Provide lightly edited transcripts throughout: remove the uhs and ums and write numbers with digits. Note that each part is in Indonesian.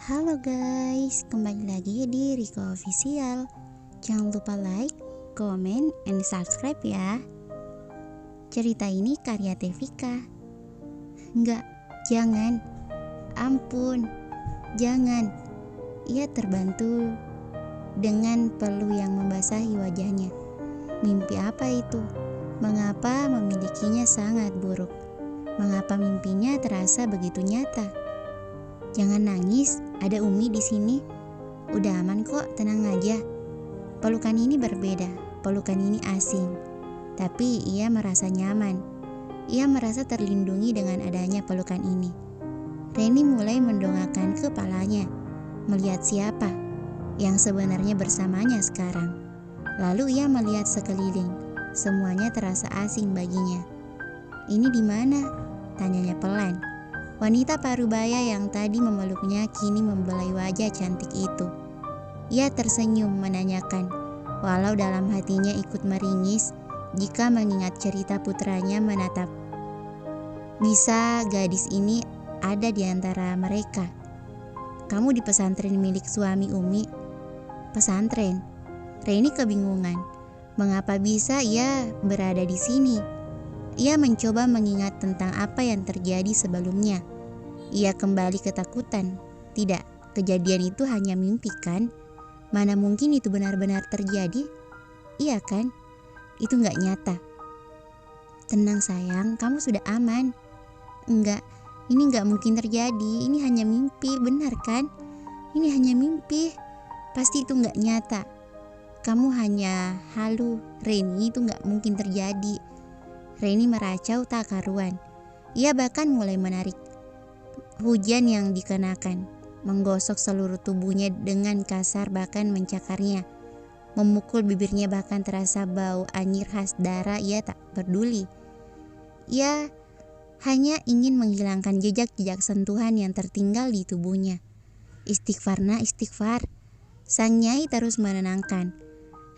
Halo guys, kembali lagi di Riko Official. Jangan lupa like, comment, and subscribe ya. Cerita ini karya Tevika. Enggak, jangan. Ampun, jangan. Ia terbantu dengan peluh yang membasahi wajahnya. Mimpi apa itu? Mengapa memilikinya sangat buruk? Mengapa mimpinya terasa begitu nyata? Jangan nangis, ada Umi di sini. Udah aman kok, tenang aja. Pelukan ini berbeda, pelukan ini asing. Tapi ia merasa nyaman. Ia merasa terlindungi dengan adanya pelukan ini. Reni mulai mendongakkan kepalanya, melihat siapa yang sebenarnya bersamanya sekarang. Lalu ia melihat sekeliling. Semuanya terasa asing baginya. Ini di mana? Tanyanya pelan. Wanita parubaya yang tadi memeluknya kini membelai wajah cantik itu. Ia tersenyum menanyakan, walau dalam hatinya ikut meringis jika mengingat cerita putranya menatap. Bisa gadis ini ada di antara mereka? Kamu di pesantren milik suami Umi? Pesantren? Reni kebingungan. Mengapa bisa ia berada di sini? Ia mencoba mengingat tentang apa yang terjadi sebelumnya. Ia kembali ketakutan. Tidak, kejadian itu hanya mimpi kan? Mana mungkin itu benar-benar terjadi? Iya kan? Itu gak nyata. Tenang sayang, kamu sudah aman. Enggak, ini gak mungkin terjadi. Ini hanya mimpi, benar kan? Ini hanya mimpi. Pasti itu gak nyata. Kamu hanya halu, Reni, itu gak mungkin terjadi. Reni meracau tak karuan. Ia bahkan mulai menarik hujan yang dikenakan, menggosok seluruh tubuhnya dengan kasar bahkan mencakarnya. Memukul bibirnya bahkan terasa bau anyir khas darah. Ia tak peduli. Ia hanya ingin menghilangkan jejak-jejak sentuhan yang tertinggal di tubuhnya. Istighfar nak, istighfar. Sang Nyai terus menenangkan.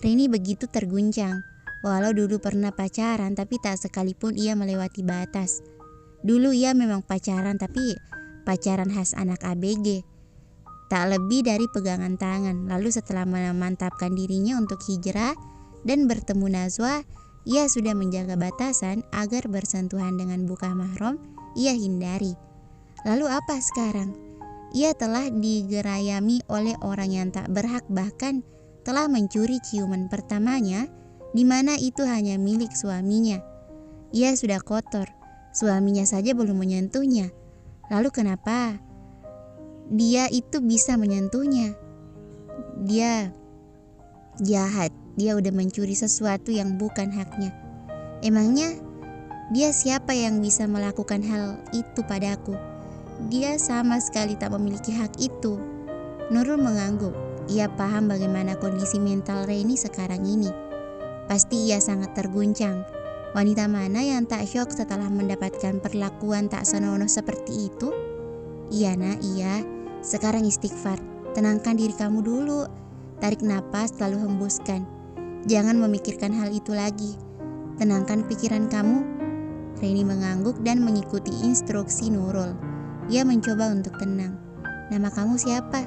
Reni begitu terguncang. Walau dulu pernah pacaran, tapi tak sekalipun ia melewati batas. Dulu ia memang pacaran, tapi pacaran khas anak ABG. Tak lebih dari pegangan tangan. Lalu setelah memantapkan dirinya untuk hijrah dan bertemu Nazwa, ia sudah menjaga batasan agar bersentuhan dengan bukan mahram ia hindari. Lalu apa sekarang? Ia telah digerayami oleh orang yang tak berhak, bahkan telah mencuri ciuman pertamanya, di mana itu hanya milik suaminya. Ia sudah kotor, suaminya saja belum menyentuhnya. Lalu kenapa dia itu bisa menyentuhnya? Dia jahat, dia udah mencuri sesuatu yang bukan haknya. Emangnya dia siapa yang bisa melakukan hal itu padaku? Dia sama sekali tak memiliki hak itu. Nurul mengangguk. Ia paham bagaimana kondisi mental Reni sekarang ini. Pasti ia sangat terguncang. Wanita mana yang tak syok setelah mendapatkan perlakuan tak senonoh seperti itu? Iya nak, iya. Sekarang istighfar. Tenangkan diri kamu dulu. Tarik napas lalu hembuskan. Jangan memikirkan hal itu lagi. Tenangkan pikiran kamu. Reni mengangguk dan mengikuti instruksi Nurul. Ia mencoba untuk tenang. Nama kamu siapa?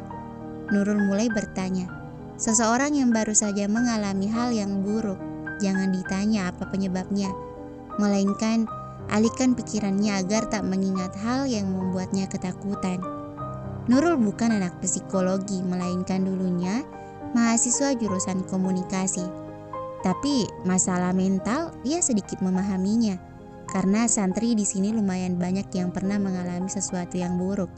Nurul mulai bertanya. Seseorang yang baru saja mengalami hal yang buruk. Jangan ditanya apa penyebabnya, melainkan alihkan pikirannya agar tak mengingat hal yang membuatnya ketakutan. Nurul bukan anak psikologi, melainkan dulunya mahasiswa jurusan komunikasi. Tapi masalah mental ia sedikit memahaminya, karena santri di sini lumayan banyak yang pernah mengalami sesuatu yang buruk,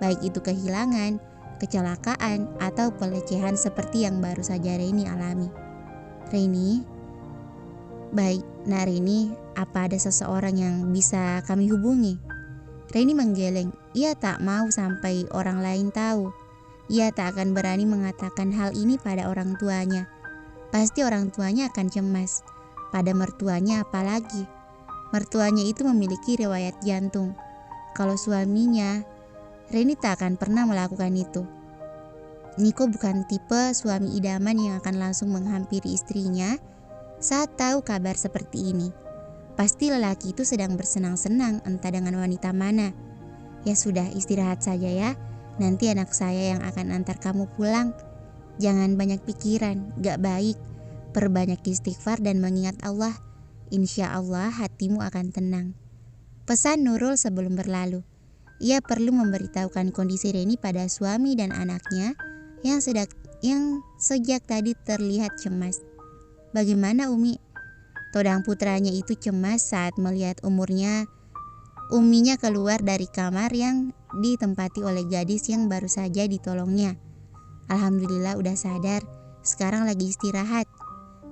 baik itu kehilangan, kecelakaan, atau pelecehan seperti yang baru saja Reni alami. Reni, baik, nah Reni, apa ada seseorang yang bisa kami hubungi? Reni menggeleng. Ia tak mau sampai orang lain tahu. Ia tak akan berani mengatakan hal ini pada orang tuanya. Pasti orang tuanya akan cemas. Pada mertuanya apalagi. Mertuanya itu memiliki riwayat jantung. Kalau suaminya, Reni tak akan pernah melakukan itu. Niko bukan tipe suami idaman yang akan langsung menghampiri istrinya saat tahu kabar seperti ini. Pasti lelaki itu sedang bersenang-senang entah dengan wanita mana. Ya sudah, istirahat saja ya. Nanti anak saya yang akan antar kamu pulang. Jangan banyak pikiran, gak baik. Perbanyak istighfar dan mengingat Allah. Insya Allah hatimu akan tenang. Pesan Nurul sebelum berlalu. Ia perlu memberitahukan kondisi Reni pada suami dan anaknya yang sejak tadi terlihat cemas. Bagaimana Umi? Todang putranya itu cemas saat melihat Uminya keluar dari kamar yang ditempati oleh gadis yang baru saja ditolongnya. Alhamdulillah udah sadar, sekarang lagi istirahat.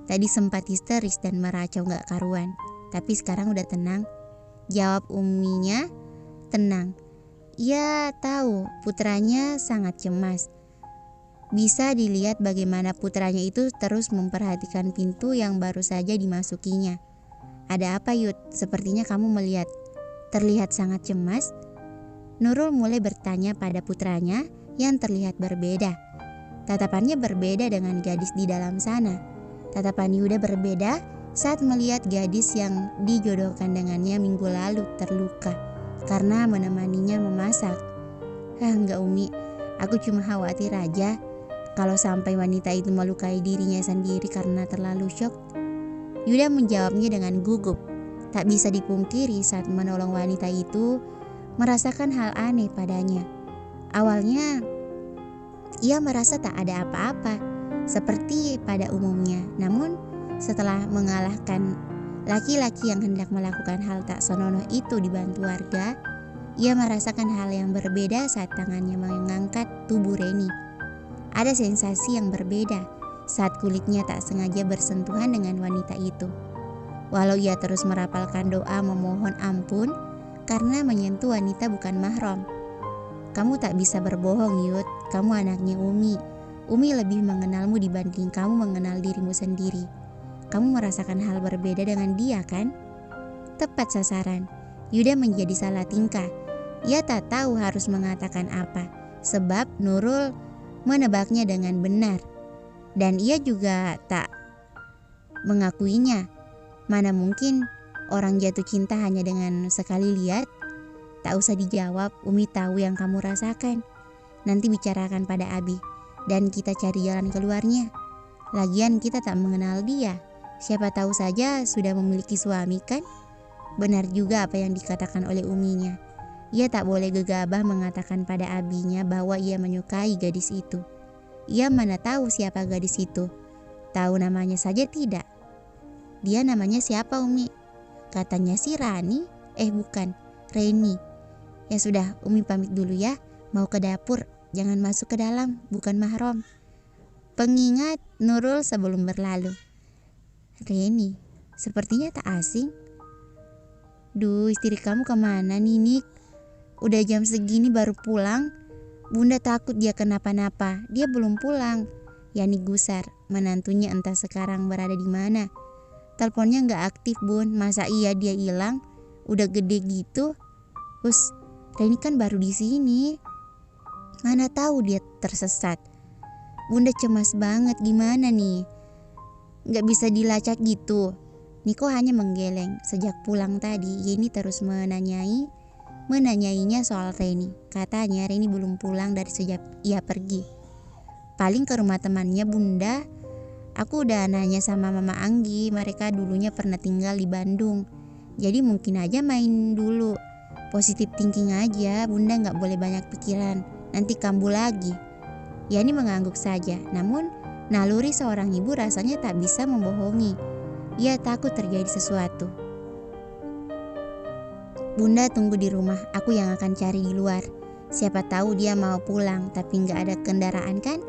Tadi sempat histeris dan meracau gak karuan, tapi sekarang udah tenang. Jawab Uminya, tenang. Ia tahu putranya sangat cemas. Bisa dilihat bagaimana putranya itu terus memperhatikan pintu yang baru saja dimasukinya. Ada apa Yud? Sepertinya kamu terlihat sangat cemas. Nurul mulai bertanya pada putranya yang terlihat berbeda. Tatapannya berbeda dengan gadis di dalam sana. Tatapan Yuda berbeda saat melihat gadis yang dijodohkan dengannya minggu lalu terluka karena menemaninya memasak. Enggak Umi, aku cuma khawatir aja kalau sampai wanita itu melukai dirinya sendiri karena terlalu syok. Yuda menjawabnya dengan gugup. Tak bisa dipungkiri saat menolong wanita itu merasakan hal aneh padanya. Awalnya ia merasa tak ada apa-apa seperti pada umumnya. Namun setelah mengalahkan laki-laki yang hendak melakukan hal tak senonoh itu dibantu warga, ia merasakan hal yang berbeda saat tangannya mengangkat tubuh Reni. Ada sensasi yang berbeda saat kulitnya tak sengaja bersentuhan dengan wanita itu. Walau ia terus merapalkan doa memohon ampun karena menyentuh wanita bukan mahram. Kamu tak bisa berbohong Yud, kamu anaknya Umi. Umi lebih mengenalmu dibanding kamu mengenal dirimu sendiri. Kamu merasakan hal berbeda dengan dia kan? Tepat sasaran. Yuda menjadi salah tingkah. Ia tak tahu harus mengatakan apa, sebab Nurul menebaknya dengan benar. Dan ia juga tak mengakuinya. Mana mungkin orang jatuh cinta hanya dengan sekali lihat? Tak usah dijawab, Umi tahu yang kamu rasakan. Nanti bicarakan pada Abi dan kita cari jalan keluarnya. Lagian kita tak mengenal dia. Siapa tahu saja sudah memiliki suami kan? Benar juga apa yang dikatakan oleh Uminya. Ia tak boleh gegabah mengatakan pada Abinya bahwa ia menyukai gadis itu. Ia mana tahu siapa gadis itu? Tahu namanya saja tidak. Dia namanya siapa Umi? Katanya si Rani. Bukan, Reni. Ya sudah, Umi pamit dulu ya. Mau ke dapur, jangan masuk ke dalam, bukan mahram. Pengingat Nurul sebelum berlalu. Reni, sepertinya tak asing. Duh, istri kamu kemana Ninik? Udah jam segini baru pulang. Bunda takut dia kenapa-napa. Dia belum pulang. Yani gusar, menantunya entah sekarang berada di mana. Teleponnya gak aktif Bun. Masa iya dia hilang? Udah gede gitu. Reni kan baru di sini. Mana tahu dia tersesat. Bunda cemas banget, gimana nih? Gak bisa dilacak gitu. Niko hanya menggeleng. Sejak pulang tadi Yeni terus menanyainya soal Reni. Katanya Reni belum pulang dari sejak ia pergi. Paling ke rumah temannya Bunda. Aku udah nanya sama Mama Anggi, mereka dulunya pernah tinggal di Bandung. Jadi mungkin aja main dulu. Positif thinking aja, Bunda gak boleh banyak pikiran, nanti kambuh lagi. Yani mengangguk saja, namun naluri seorang ibu rasanya tak bisa membohongi. Ia takut terjadi sesuatu. Bunda tunggu di rumah, aku yang akan cari di luar. Siapa tahu dia mau pulang, tapi gak ada kendaraan kan?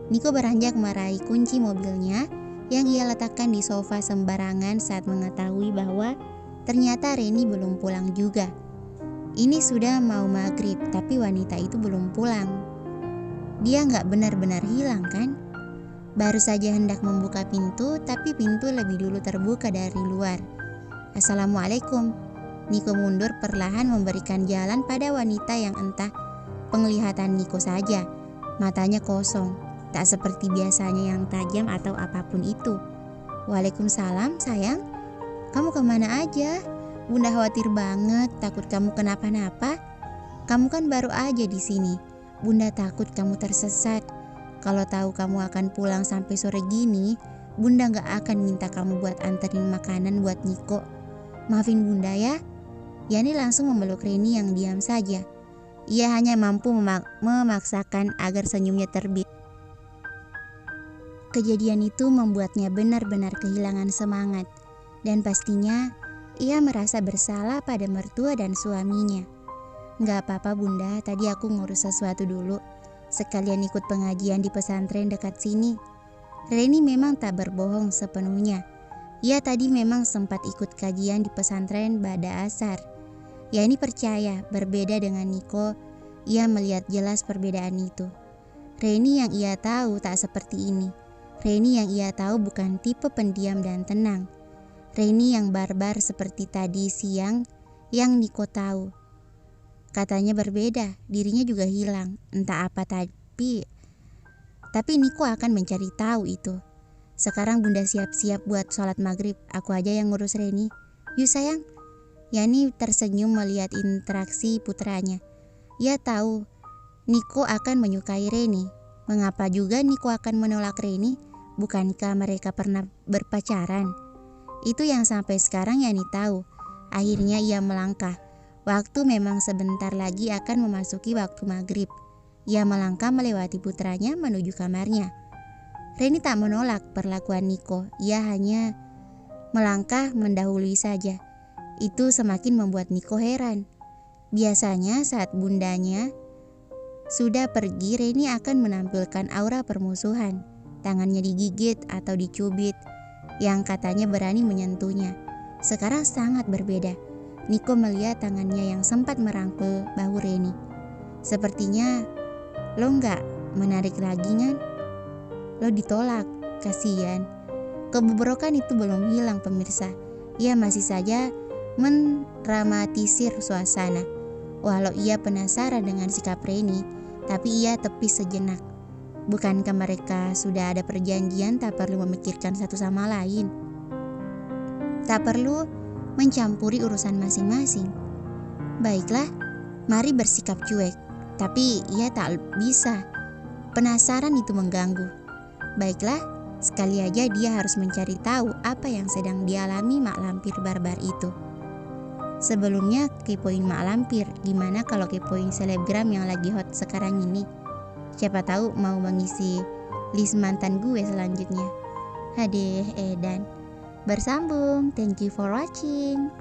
Niko beranjak meraih kunci mobilnya yang ia letakkan di sofa sembarangan saat mengetahui bahwa ternyata Reni belum pulang juga. Ini sudah mau maghrib, tapi wanita itu belum pulang. Dia gak benar-benar hilang kan? Baru saja hendak membuka pintu, tapi pintu lebih dulu terbuka dari luar. Assalamualaikum. Niko mundur perlahan memberikan jalan pada wanita yang entah penglihatan Niko saja. Matanya kosong. Tak seperti biasanya yang tajam atau apapun itu. Waalaikumsalam sayang. Kamu kemana aja? Bunda khawatir banget, takut kamu kenapa-napa. Kamu kan baru aja di sini. Bunda takut kamu tersesat. Kalau tahu kamu akan pulang sampai sore gini, Bunda gak akan minta kamu buat anterin makanan buat Niko. Maafin Bunda ya." Yani langsung memeluk Reni yang diam saja. Ia hanya mampu memaksakan agar senyumnya terbit. Kejadian itu membuatnya benar-benar kehilangan semangat. Dan pastinya ia merasa bersalah pada mertua dan suaminya. "Gak apa-apa Bunda, tadi aku ngurus sesuatu dulu. Sekalian ikut pengajian di pesantren dekat sini." Reni memang tak berbohong sepenuhnya. Ia tadi memang sempat ikut kajian di pesantren Bada Asar. Yani percaya berbeda dengan Niko, ia melihat jelas perbedaan itu. Reni yang ia tahu tak seperti ini. Reni yang ia tahu bukan tipe pendiam dan tenang. Reni yang barbar seperti tadi siang yang Niko tahu. Katanya berbeda, dirinya juga hilang, entah apa tapi Niko akan mencari tahu itu. "Sekarang Bunda siap-siap buat sholat maghrib, aku aja yang ngurus Reni. Yuk sayang." Yani tersenyum melihat interaksi putranya. Ia tahu Niko akan menyukai Reni. Mengapa juga Niko akan menolak Reni? Bukankah mereka pernah berpacaran? Itu yang sampai sekarang Yani tahu. Akhirnya ia melangkah. Waktu memang sebentar lagi akan memasuki waktu maghrib. Ia melangkah melewati putranya menuju kamarnya. Reni tak menolak perlakuan Niko. Ia hanya melangkah mendahului saja. Itu semakin membuat Niko heran. Biasanya saat bundanya sudah pergi, Reni akan menampilkan aura permusuhan. Tangannya digigit atau dicubit, yang katanya berani menyentuhnya. Sekarang sangat berbeda. Niko melihat tangannya yang sempat merangkul bahu Reni. "Sepertinya lo gak menarik lagi kan? Lo ditolak, kasihan." Kebobrokan itu belum hilang pemirsa. Ia masih saja mendramatisir suasana. Walau ia penasaran dengan sikap Reni, tapi ia tepis sejenak. Bukankah mereka sudah ada perjanjian tak perlu memikirkan satu sama lain? Tak perlu mencampuri urusan masing-masing. Baiklah, mari bersikap cuek. Tapi ia tak bisa. Penasaran itu mengganggu. Baiklah, sekali aja dia harus mencari tahu apa yang sedang dialami mak lampir barbar itu. Sebelumnya kepoin mak lampir, gimana kalau kepoin selebgram yang lagi hot sekarang ini? Siapa tahu mau mengisi list mantan gue selanjutnya. Hadeh edan. Bersambung. Thank you for watching.